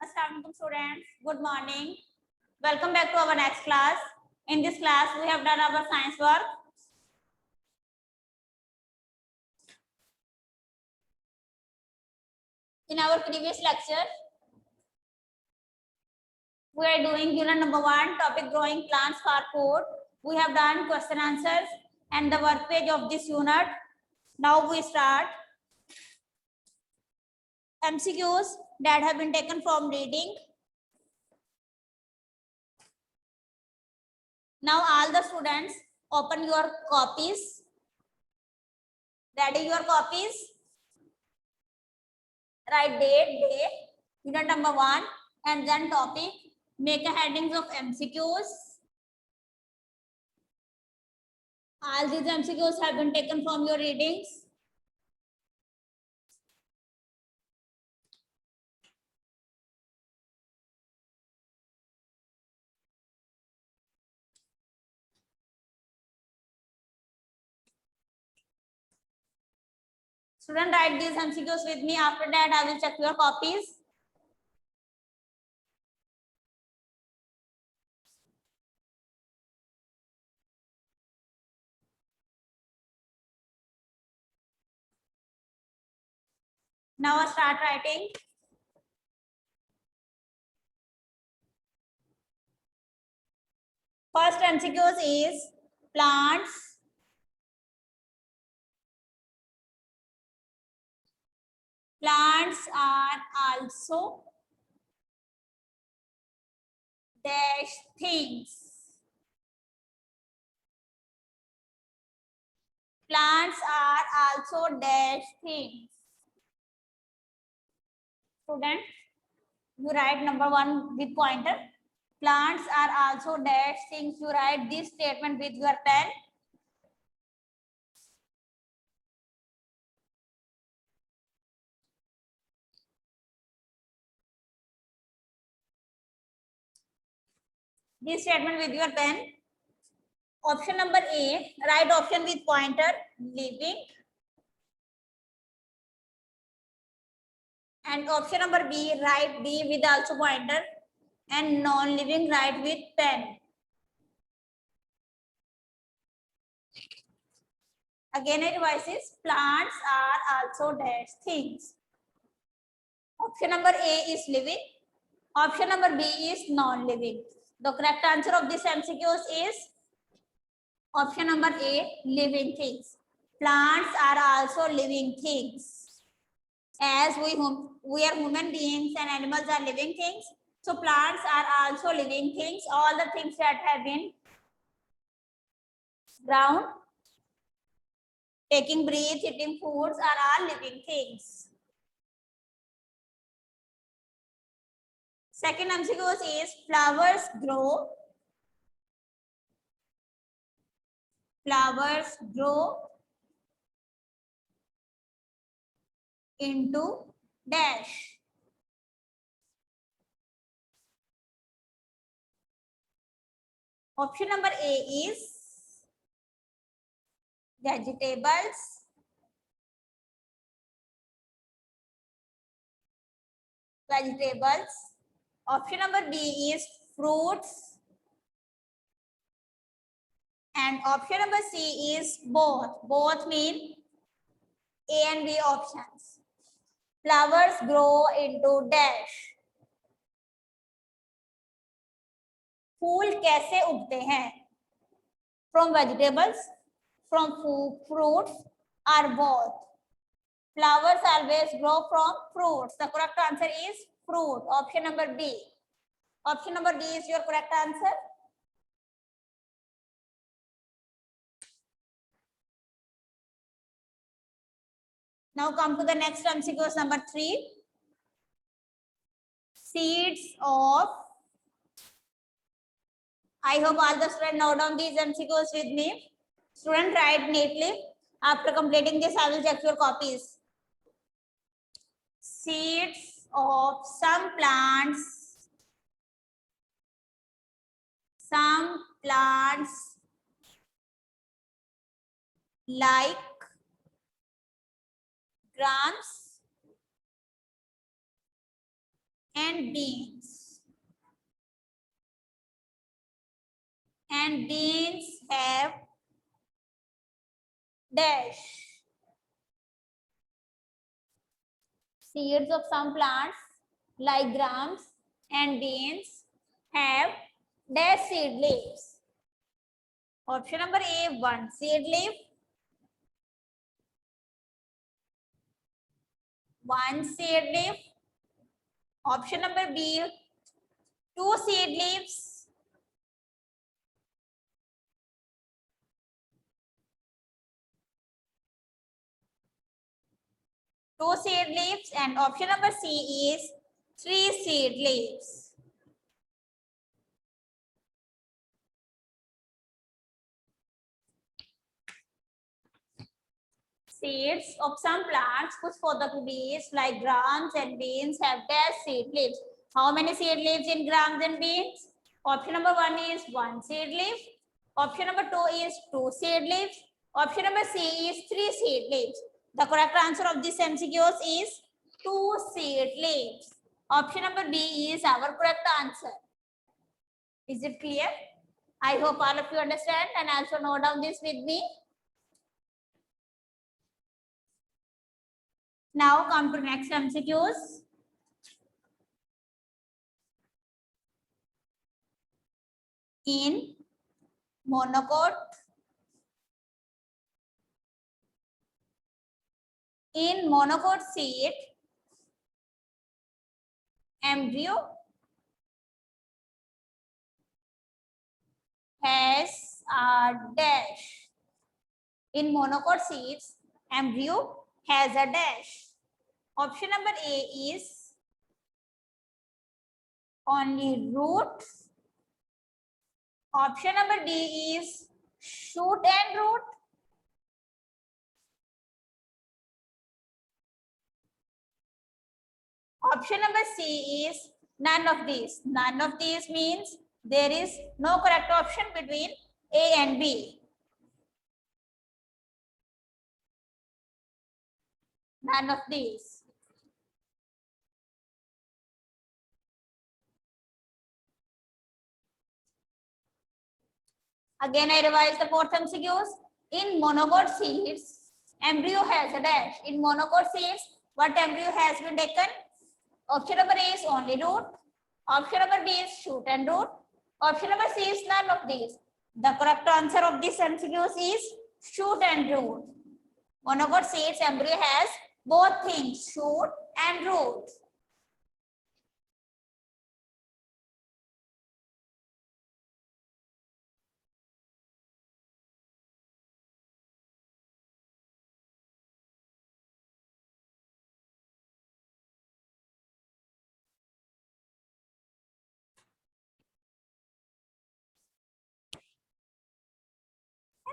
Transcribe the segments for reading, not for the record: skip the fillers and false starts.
Assalamualaikum students. Good morning. Welcome back to our next class. In this class, we have done our science work. In our previous lecture, we are doing unit number 1, topic growing plants for food. We have done question answers and the work page of this unit. Now we start MCQs that have been taken from reading. Now all the students open your copies. Ready your copies? Write date, unit number 1, and then topic. Make a headings of MCQs. All these MCQs have been taken from your readings. Student, write these MCQs with me. After that, I will check your copies. Now I start writing. First MCQs is plants. Plants are also dash things. Plants are also dash things. Student, you write number 1 with pointer. Plants are also dash things. You write this statement with your pen. This statement with your pen. Option number A, write option with pointer, living. And option number B, write B with also pointer. And non-living, write with pen. Again, it revises, plants are also dash things. Option number A is living. Option number B is non-living. The correct answer of this MCQs is option number A, living things. Plants are also living things. As we are human beings and animals are living things, so plants are also living things. All the things that have been ground, taking breath, eating foods are all living things. Second MCQ is flowers grow. Flowers grow into dash. Option number A is vegetables. Vegetables. Option number B is fruits. And option number C is both. Both mean A and B options. Flowers grow into dash. फूल कैसे उगते हैं? From vegetables, from fruits, or both. Flowers always grow from fruits. The correct answer is fruit. Option number B. Option number D is your correct answer. Now come to the next MCQ, number 3. Seeds of. I hope all the students note down these MCQs with me. Student, write neatly. After completing this, I will check your copies. Seeds of some plants. Some plants like grams and beans. And beans have dash. Seeds of some plants like grams and beans have dash seed leaves. Option number A, one seed leaf. One seed leaf. Option number B, two seed leaves. Two seed leaves, and option number C is three seed leaves. Seeds of some plants कुछ पौधों बीज like grams and beans have dash seed leaves. How many seed leaves in grams and beans? Option number 1 is one seed leaf. Option number 2 is two seed leaves. Option number C is three seed leaves. The correct answer of this MCQs is two seed leaves. Option number B is our correct answer. Is it clear? I hope all of you understand and also note down this with me. Now come to next MCQs. In monocot, seed, embryo has a dash. In monocot seeds, embryo has a dash. Option number A is only root. Option number D is shoot and root. Option number C is none of these. None of these means there is no correct option between A and B. None of these. Again, I revise the fourth MCQs. In monocot seeds, embryo has a dash. In monocot seeds, what embryo has been taken? Option number A is only root. Option number B is shoot and root. Option number C is none of these. The correct answer of this MCQs is shoot and root. Monocot seeds embryo has both things, shoot and root.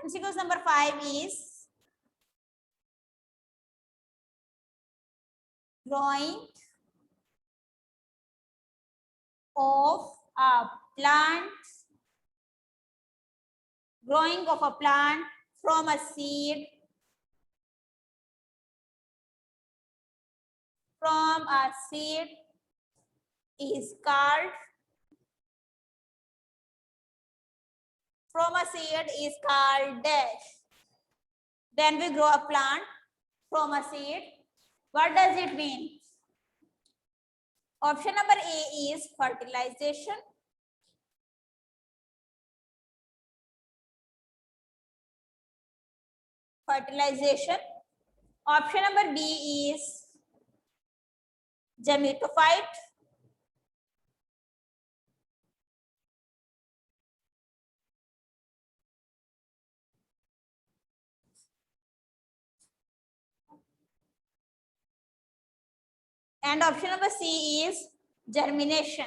MCQs number 5 is growing of a plant, growing of a plant from a seed, is called dash. Then we grow a plant from a seed. What does it mean? Option number A is fertilization. Option number B is gametophyte. And option number C is germination.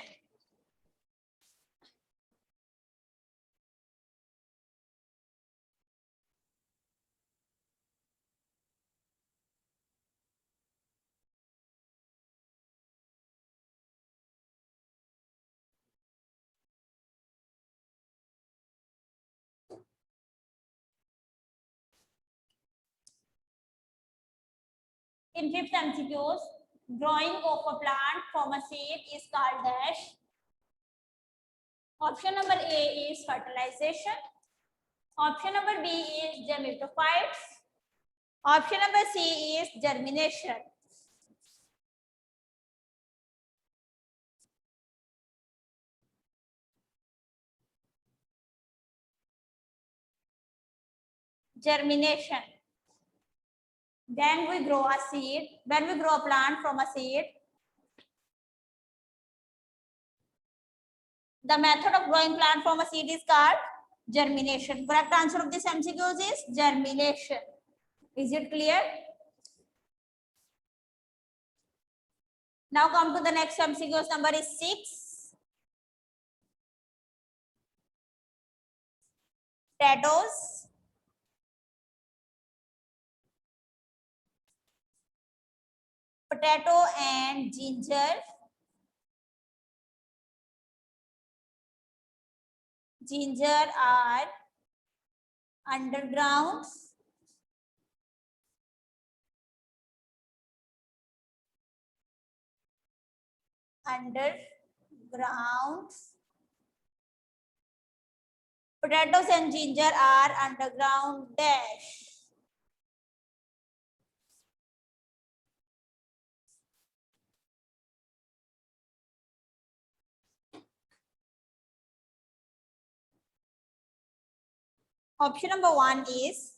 In fifth MCQs, growing of a plant from a seed is called dash. Option number A is fertilization. Option number B is gametophytes. Option number C is germination. Germination. When we grow a seed, when we grow a plant from a seed, the method of growing plant from a seed is called germination. Correct answer of this MCQ is germination. Is it clear? Now come to the next MCQ. Number is 6. Potatoes. Potato and ginger. Ginger are underground. Underground. Potatoes and ginger are underground dash. Option number 1 is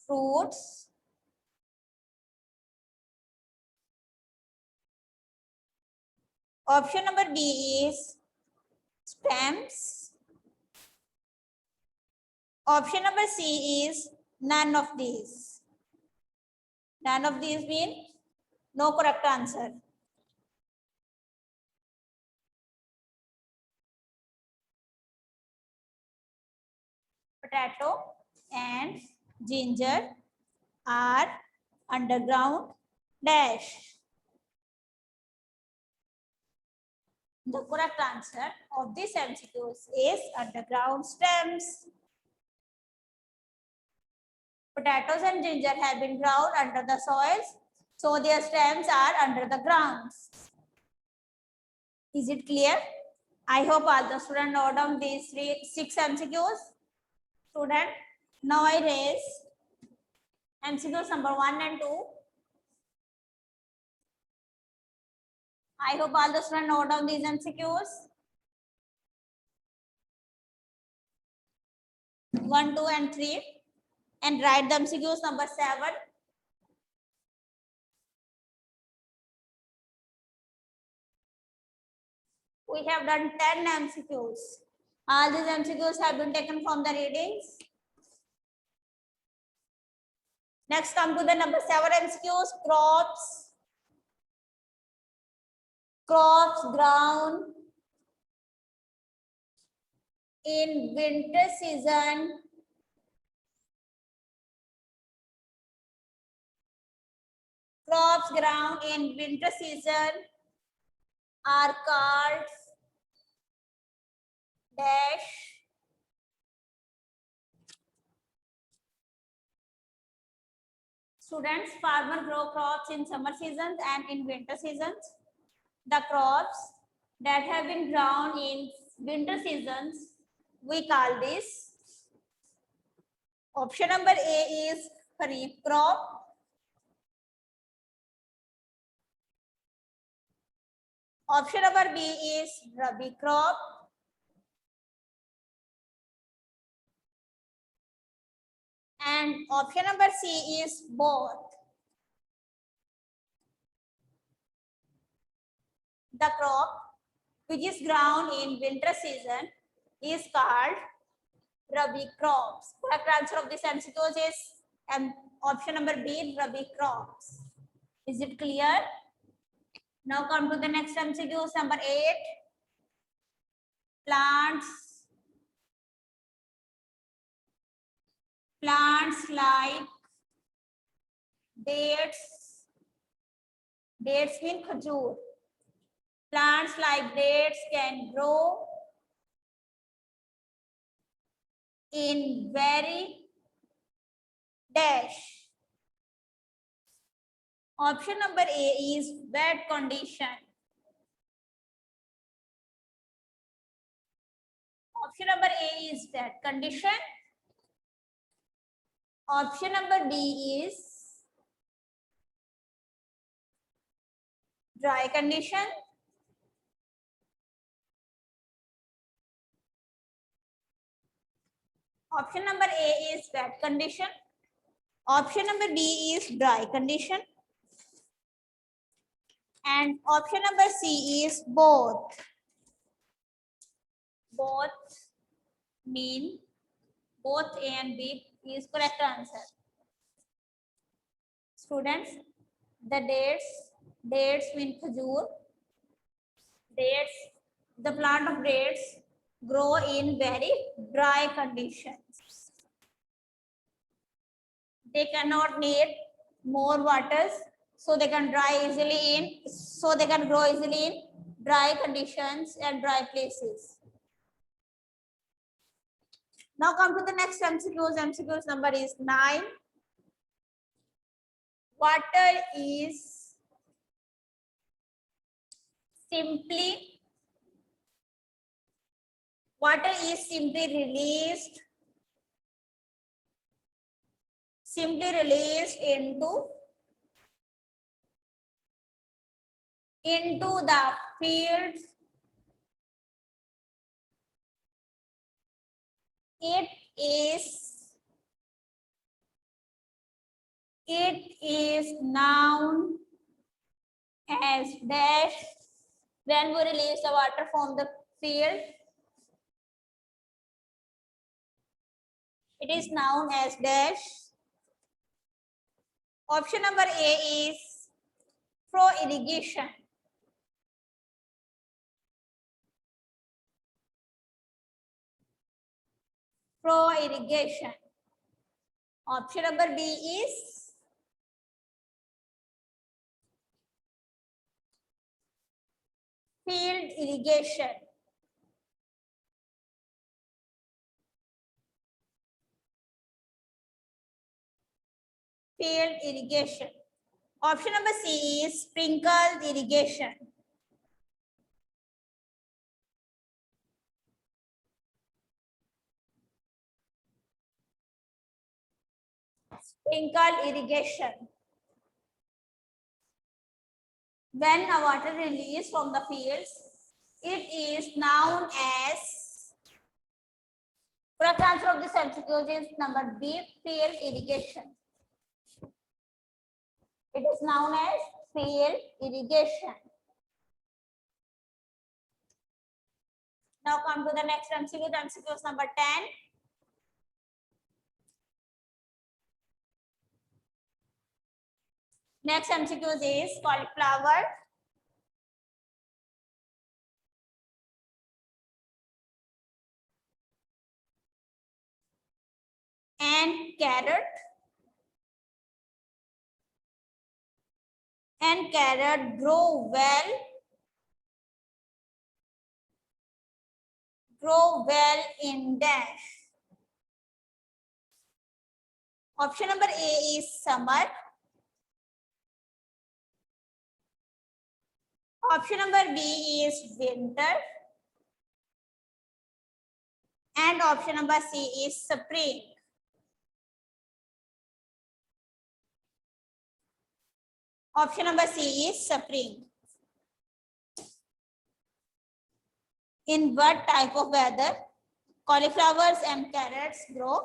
fruits. Option number B is stems. Option number C is none of these. None of these mean no correct answer. Potato and ginger are underground dash. The correct answer of this MCQs is underground stems. Potatoes and ginger have been grown under the soils, so their stems are under the ground. Is it clear? I hope all the students know down these 6 MCQs. Student, now I raise MCQs number 1 and 2. I hope all the students know down these MCQs. 1, 2 and 3 and write the MCQs number 7. We have done 10 MCQs. All these MCQs have been taken from the readings. Next, come to the number 7 MCQs. Crops. Crops grown in winter season. Crops grown in winter season are called dash. Students, farmer grow crops in summer seasons and in winter seasons. The crops that have been grown in winter seasons, we call this. Option number A is kharif crop. Option number B is rabi crop. And option number C is both. The crop which is grown in winter season is called rabi crops. Correct answer of this MCQ is option number B, rabi crops. Is it clear? Now come to the next MCQ, number 8. Plants. Plants like dates. Dates mean khajur. Plants like dates can grow in very dash. Option number A is wet condition. Option number A is wet condition. Option number B is dry condition. Option number A is wet condition. Option number B is dry condition. And option number C is both. Both mean both A and B is correct answer. Students, the dates mean khajur. Dates, the plant of dates grow in very dry conditions. They cannot need more waters, so they can grow easily in dry conditions and dry places. Now come to the next MCQs. MCQs number is 9. Water is simply released into the fields. It is known as dash. When we release the water from the field, it is known as dash. Option number A is pro irrigation. Pro irrigation. Option number B is field irrigation. Field irrigation. Option number C is sprinkled irrigation. Sprinkled irrigation. When a water released from the fields, it is known as, correct answer of this MCQ is number B, field irrigation. It is known as field irrigation. Now come to the next MCQ. MCQ is number 10. Next MCQ is cauliflower. And carrot. And carrot grow in dash. Option number A is summer. Option number B is winter. And option number C is spring. Option number C is spring. In what type of weather cauliflowers and carrots grow?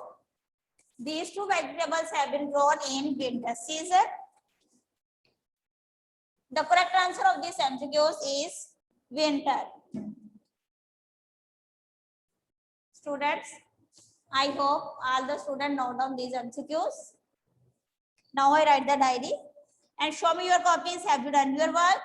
These two vegetables have been grown in winter season. The correct answer of these MCQs is winter. Students, I hope all the students note down these MCQs. Now I write the diary and show me your copies. Have you done your work?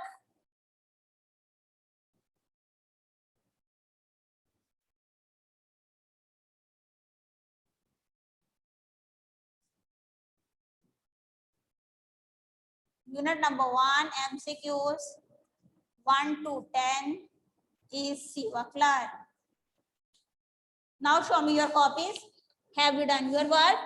Unit number 1, MCQs 1 to 10 is Siva Clark. Now show me your copies. Have you done your work?